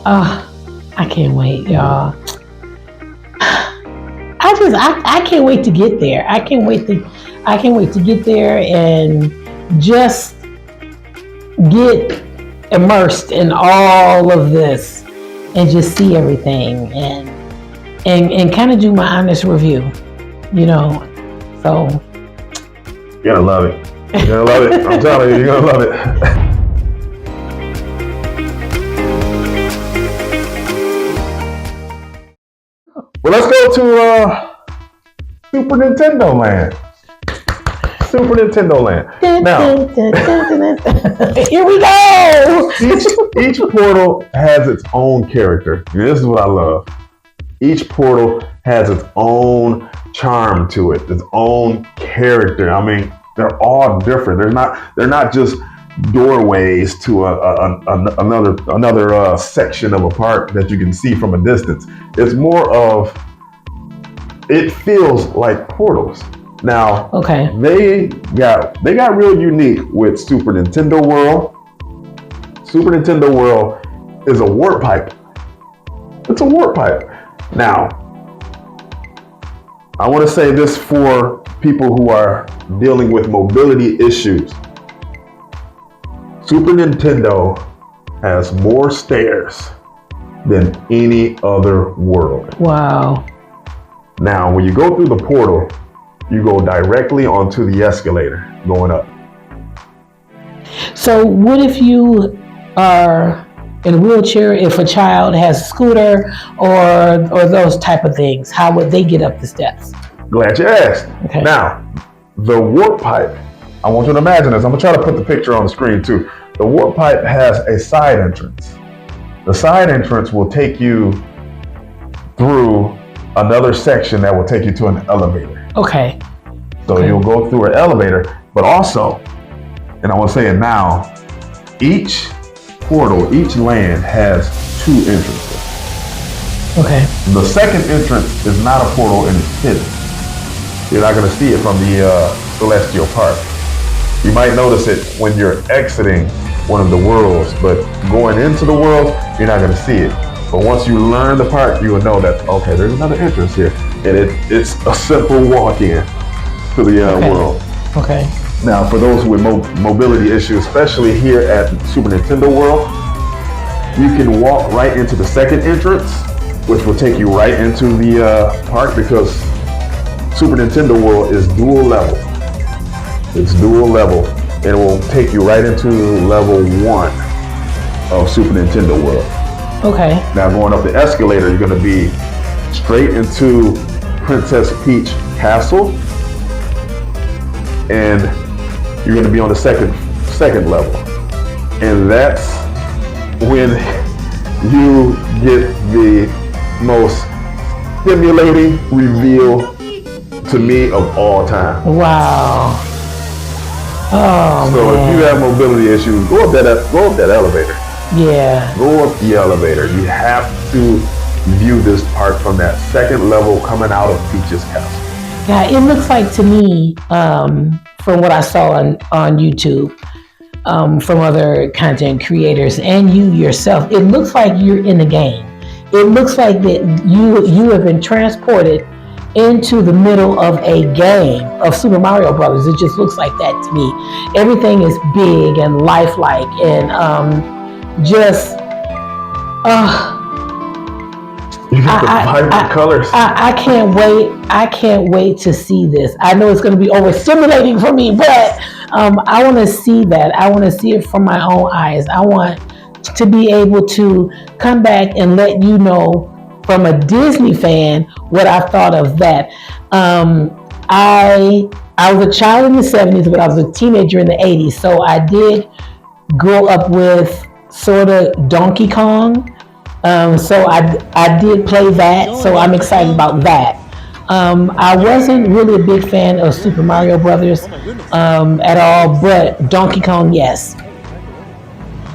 I can't wait, y'all. I can't wait to get there. I can't wait to get there and just get immersed in all of this and just see everything and kind of do my honest review, you know. So You're gonna love it. You're gonna love it. I'm telling you, you're gonna love it. Well, let's go to Super Nintendo Land. Super Nintendo Land. Now, here we go. each portal has its own character. This is what I love. Each portal has its own charm to it, its own character. I mean, they're all different. They're not just doorways to another section of a park that you can see from a distance. It's more of, it feels like portals. Now, okay, they got real unique with Super Nintendo World. Super Nintendo World is a warp pipe. It's a warp pipe. Now, I want to say this for people who are dealing with mobility issues. Super Nintendo has more stairs than any other world. Wow. Now, when you go through the portal, you go directly onto the escalator going up. So what if you are in a wheelchair, if a child has a scooter or those type of things? How would they get up the steps? Glad you asked. Okay. Now, the warp pipe, I want you to imagine this. I'm gonna try to put the picture on the screen too. The warp pipe has a side entrance. The side entrance will take you through another section that will take you to an elevator. Okay. So okay. You'll go through an elevator, but also, and I want to say it now, each portal, each land has two entrances. Okay. The second entrance is not a portal and it's hidden. You're not going to see it from the Celestial Park. You might notice it when you're exiting one of the worlds, but going into the world, you're not going to see it. But once you learn the park, you will know that, okay, there's another entrance here. And it's a simple walk-in to the world. Okay. Now, for those with mobility issues, especially here at Super Nintendo World, you can walk right into the second entrance, which will take you right into the park, because Super Nintendo World is dual level. It's dual level, and it will take you right into level 1 of Super Nintendo World. Okay. Now, going up the escalator, you're going to be straight into Princess Peach Castle, and you're going to be on the second level, and that's when you get the most stimulating reveal to me of all time. Wow. Oh, so man. If you have mobility issues, go up that elevator. Yeah. Go up the elevator. You have to view this park from that second level coming out of Peach's Castle. Yeah, it looks like to me, from what I saw on YouTube, from other content creators and you yourself, it looks like you're in the game. It looks like that you have been transported into the middle of a game of Super Mario Brothers. It just looks like that to me. Everything is big and lifelike and just you got the vibrant colors. I can't wait. I can't wait to see this. I know it's going to be overstimulating for me, but I want to see that. I want to see it from my own eyes. I want to be able to come back and let you know, from a Disney fan, what I thought of that. I was a child in the 70s, but I was a teenager in the 80s. So I did grow up with sort of Donkey Kong. So I did play that. So I'm excited about that. I wasn't really a big fan of Super Mario Brothers at all, but Donkey Kong, yes.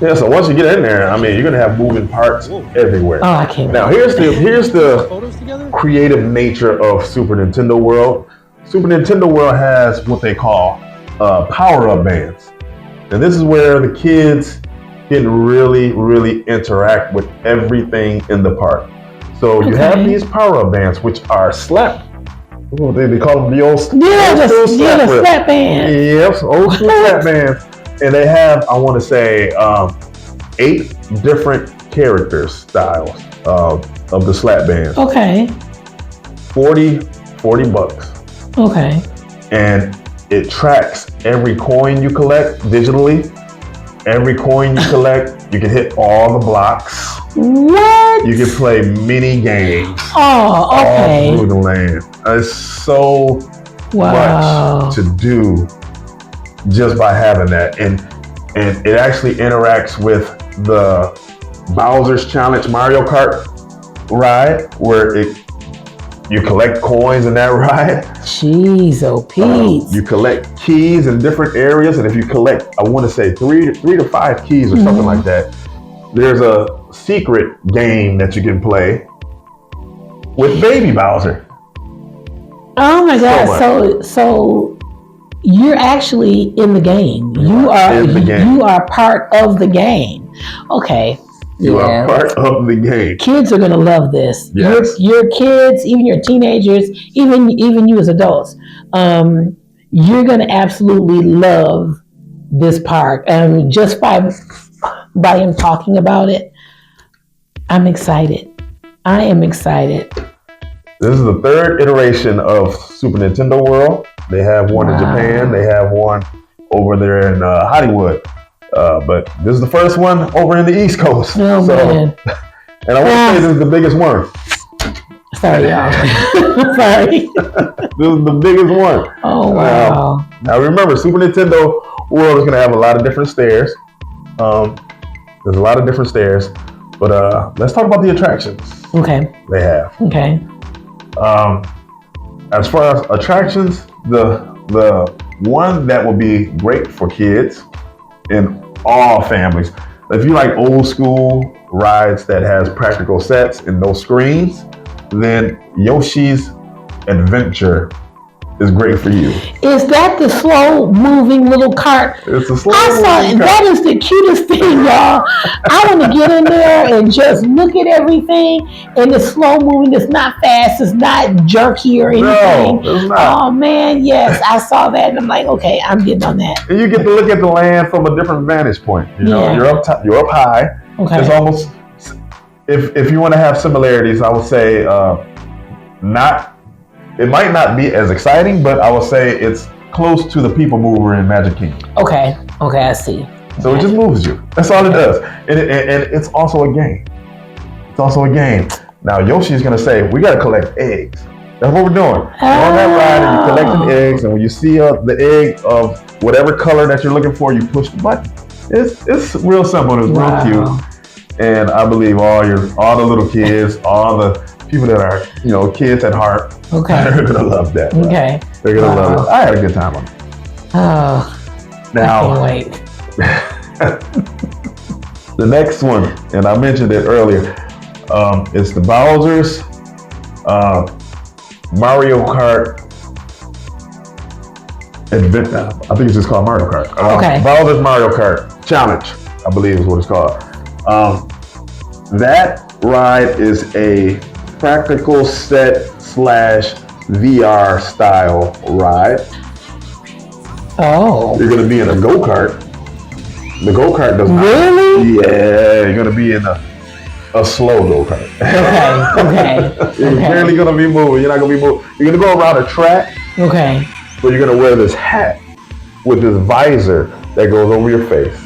Yeah, so once you get in there, I mean, you're gonna have moving parts everywhere. Oh, I can't. Now, here's the creative nature of Super Nintendo World. Super Nintendo World has what they call power-up bands, and this is where the kids can really, really interact with everything in the park. So you have these power-up bands, which are slap. They call them the old school slap band. Yes, old school slap bands. And they have, I want to say, 8 different character styles of the slap bands. Okay. 40 bucks. Okay. And it tracks every coin you collect digitally. Every coin you collect, you can hit all the blocks. What? You can play mini games. Oh, okay. All through the land. It's so much to do just by having that. And it actually interacts with the Bowser's Challenge Mario Kart ride, where you collect coins in that ride. Jeez, oh Pete. You collect keys in different areas, and if you collect, I want to say 3 to 5 keys or something like that, there's a secret game that you can play with Baby Bowser. Oh my God! So you're actually in the game. You are part of the game. Okay. You are part of the game. Kids are gonna love this. Yes. Your kids, even your teenagers, even you as adults, you're gonna absolutely love this park. Just by him talking about it, I'm excited. I am excited. This is the 3rd iteration of Super Nintendo World. They have one in Japan. They have one over there in Hollywood. But this is the first one over in the East Coast. Oh, man. And I want to say this is the biggest one. Sorry, y'all. Sorry. This is the biggest one. Oh, wow. Now remember, Super Nintendo World is going to have a lot of different stairs. There's a lot of different stairs. But let's talk about the attractions. Okay. They have. Okay. As far as attractions, the one that will be great for kids and all families. If you like old school rides that has practical sets and no screens, then Yoshi's Adventure is great for you. Is that the slow moving little cart? It's a slow moving cart. That is the cutest thing, y'all. I want to get in there and just look at everything, and it's slow moving. It's not fast. It's not jerky or anything. No, it's not. Oh man, yes, I saw that, and I'm like, okay, I'm getting on that. And you get to look at the land from a different vantage point. You know, you're up top, you're up high. Okay. It's almost, if you want to have similarities, I would say it might not be as exciting, but I would say it's close to the People Mover in Magic Kingdom. Okay, I see. So it just moves you. That's all it does. And it's also a game. It's also a game. Now Yoshi's gonna say, we gotta collect eggs. That's what we're doing. You're on that ride and you're collecting eggs, and when you see the egg of whatever color that you're looking for, you push the button. It's real simple. It's real cute. And I believe all the little kids, all the people that are, kids at heart, they're gonna love that. Right? Okay. They're gonna love it. I had a good time on it. Oh. Now, I can't wait. The next one, and I mentioned it earlier, it's the Bowser's Mario Kart Adventure. I think it's just called Mario Kart. Bowser's Mario Kart Challenge, I believe is what it's called. That ride is a practical set / VR style ride. Oh. You're gonna be in a go-kart. The go-kart does not. Really? Yeah, you're gonna be in a slow go-kart. Okay. You're barely gonna be moving. You're not gonna be moving. You're gonna go around a track. Okay. But you're gonna wear this hat with this visor that goes over your face.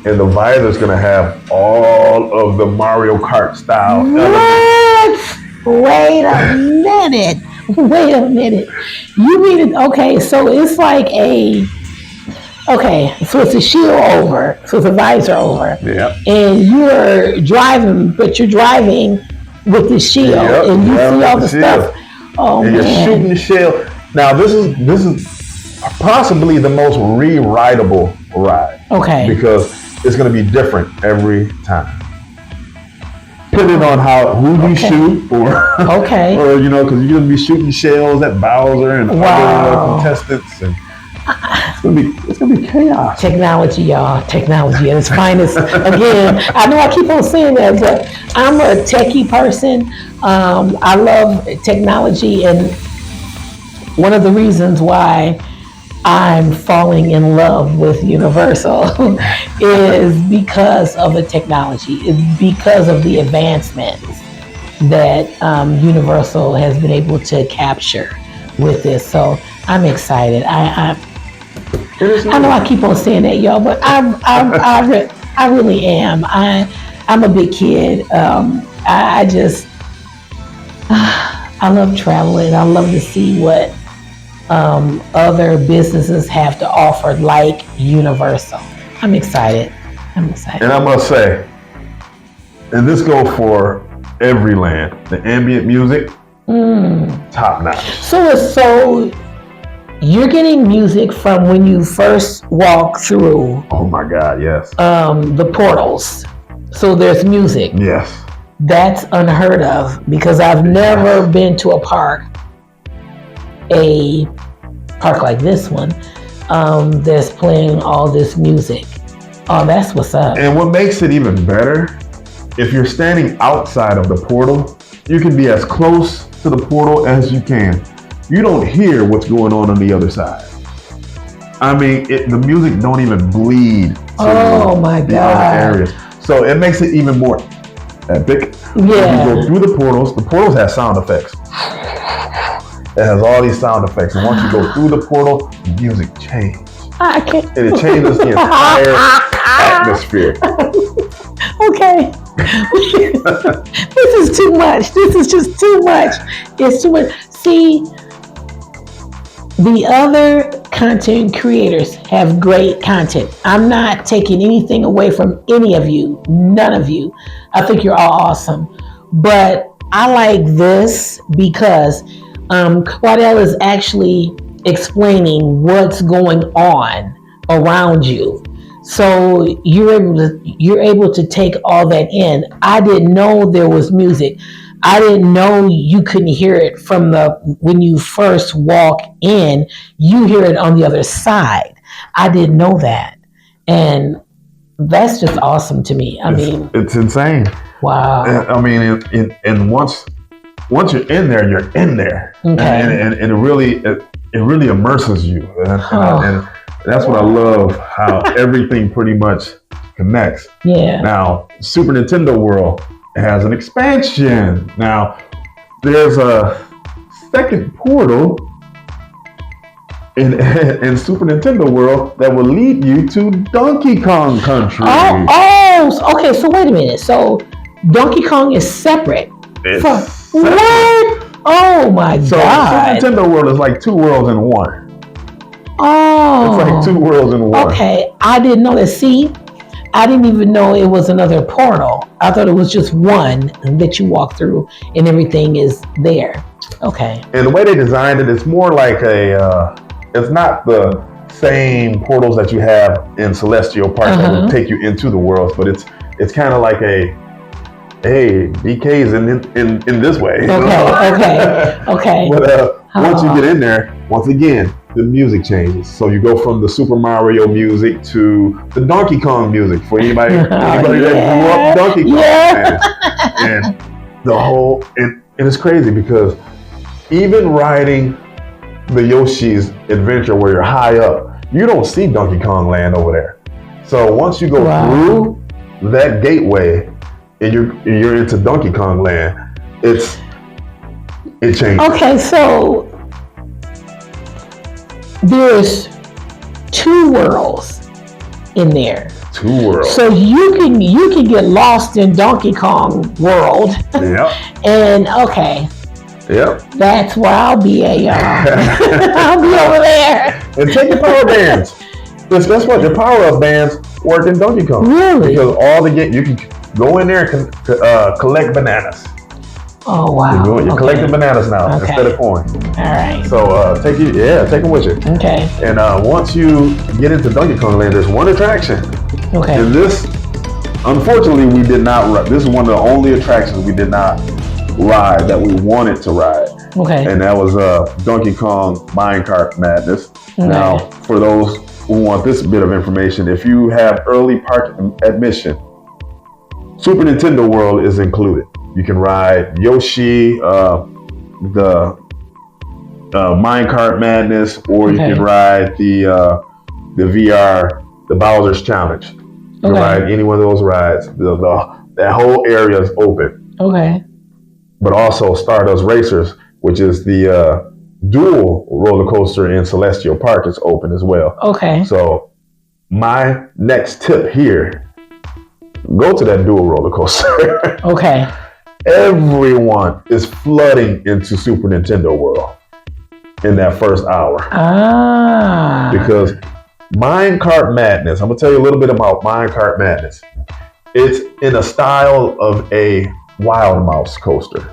And the visor's gonna have all of the Mario Kart style elements. Wait a minute. You mean it? Okay, so it's like so it's a shield over, so it's a visor over. Yeah. And you're driving, but you're driving with the shield, and you see all the stuff. Oh and man. You're shooting the shield. Now this is possibly the most re-rideable ride. Okay. Because it's going to be different every time. Depending on who you shoot, or because you're going to be shooting shells at Bowser and other contestants. And It's gonna be chaos. Technology, y'all. Technology at its finest. Again, I know I keep on saying that, but I'm a techie person. I love technology, and one of the reasons why I'm falling in love with Universal is because of the technology, it's because of the advancements that Universal has been able to capture with this. So I'm excited. I know I keep on saying that, y'all, but I really am. I'm a big kid. I just I love traveling. I love to see what other businesses have to offer, like Universal. I'm excited. And I must say, and this goes for every land, the ambient music, top notch. So you're getting music from when you first walk through. Oh my God, yes. The portals. So there's music. Yes. That's unheard of because I've never been to a park like this one, that's playing all this music. Oh, that's what's up. And what makes it even better, if you're standing outside of the portal, you can be as close to the portal as you can. You don't hear what's going on the other side. I mean, the music don't even bleed to my the God. other areas. So it makes it even more epic. Yeah. When you go through the portals have sound effects. It has all these sound effects. And once you go through the portal, the music changes. I can't. And it changes the entire atmosphere. Okay. This is too much. This is just too much. It's too much. See, the other content creators have great content. I'm not taking anything away from any of you. None of you. I think you're all awesome. But I like this because Claudel is actually explaining what's going on around you. So you're able to take all that in. I didn't know there was music. I didn't know you couldn't hear it from when you first walk in, you hear it on the other side. I didn't know that. And that's just awesome to me. It's insane. Wow. I mean, and once you're in there, you're in there. Okay. And it really immerses you. And that's what I love, how everything pretty much connects. Yeah. Now, Super Nintendo World has an expansion. Now, there's a second portal in Super Nintendo World that will lead you to Donkey Kong Country. Okay, so wait a minute. So Donkey Kong is separate. Separate. What? Oh my God. So Super Nintendo World is like two worlds in one. Oh. It's like two worlds in one. Okay, I didn't know that. See, I didn't even know it was another portal. I thought it was just one that you walk through and everything is there. Okay. And the way they designed it, it's more like it's not the same portals that you have in Celestial Park that will take you into the worlds, but it's kind of like hey, DK's in this way. Okay. But once you get in there, once again, the music changes. So you go from the Super Mario music to the Donkey Kong music for anybody that grew up Donkey Kong fans. And the whole, and it's crazy because even riding the Yoshi's Adventure where you're high up, you don't see Donkey Kong Land over there. So once you go through that gateway and you're into Donkey Kong Land, it changes. Okay, so there's two worlds in there. Two worlds. So you can get lost in Donkey Kong World. Yep. And okay. Yep. That's where I'll be at, y'all. I'll be over there. And take your power bands. That's what your power-up bands work in Donkey Kong. Really? Because you can go in there and collect bananas. Oh wow! You're collecting bananas now instead of coins. All right. So take them with you. Okay. And once you get into Donkey Kong Land, there's one attraction. Okay. And this, unfortunately, we did not ride. This is one of the only attractions we did not ride that we wanted to ride. Okay. And that was Donkey Kong Minecart Madness. Okay. Now, for those we want this bit of information. If you have early park admission, Super Nintendo World is included. You can ride Yoshi, the Minecart Madness, or you can ride the VR, the Bowser's Challenge. You can ride any one of those rides. That whole area is open. Okay. But also Stardust Racers, which is the dual roller coaster in Celestial Park, is open as well. Okay. So my next tip here, go to that dual roller coaster. Okay. Everyone is flooding into Super Nintendo World in that first hour. Because Minecart Madness, I'm gonna tell you a little bit about Minecart Madness. It's in a style of a Wild Mouse coaster.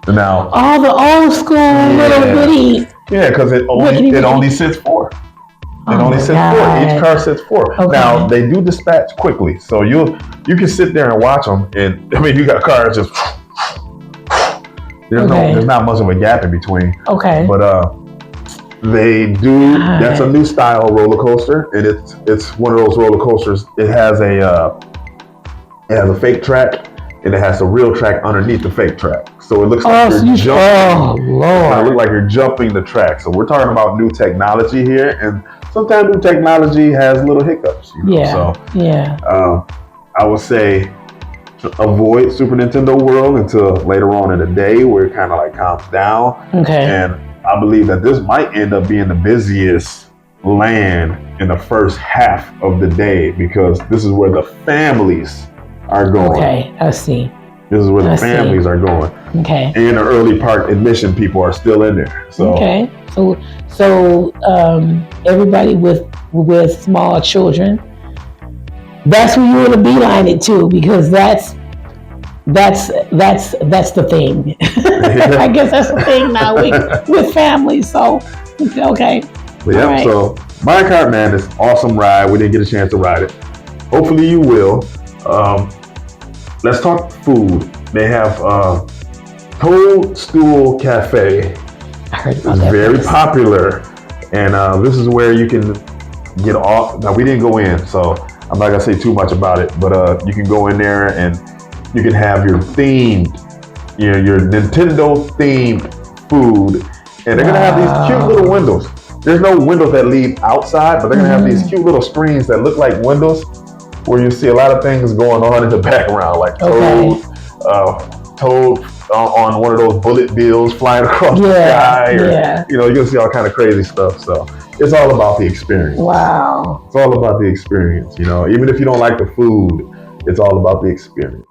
Now, all the old school little bitty. Yeah, because it only sits four. It only sits four. Each car sits four. Okay. Now they do dispatch quickly, so you can sit there and watch them. And I mean, you got cars just. There's not much of a gap in between. Okay. But they do. That's a new style roller coaster, and it's one of those roller coasters. It has a fake track, and it has a real track underneath the fake track. So it looks like you're jumping. Oh, Lord. It looks like you're jumping the track. So we're talking about new technology here, and sometimes new technology has little hiccups. I would say avoid Super Nintendo World until later on in the day, where it kind of like calms down. Okay. And I believe that this might end up being the busiest land in the first half of the day, because this is where the families are going. Okay, I see. This is where the families are going. Okay. And the early park admission people are still in there. So okay. So everybody with small children, that's where you want to beeline it to, because that's the thing. I guess that's the thing now with families. So okay. Yeah. Right. So Minecart Madness, awesome ride. We didn't get a chance to ride it. Hopefully you will. Let's talk food. They have Toadstool Cafe. I heard about that. It's very popular, and this is where you can get off. Now we didn't go in, so I'm not gonna say too much about it. But you can go in there and you can have your themed, your Nintendo themed food, and they're gonna have these cute little windows. There's no windows that lead outside, but they're gonna have these cute little screens that look like windows, where you see a lot of things going on in the background, like Toad on one of those bullet bills flying across the sky, or you're gonna see all kind of crazy stuff. So it's all about the experience. Wow. It's all about the experience. Even if you don't like the food, it's all about the experience.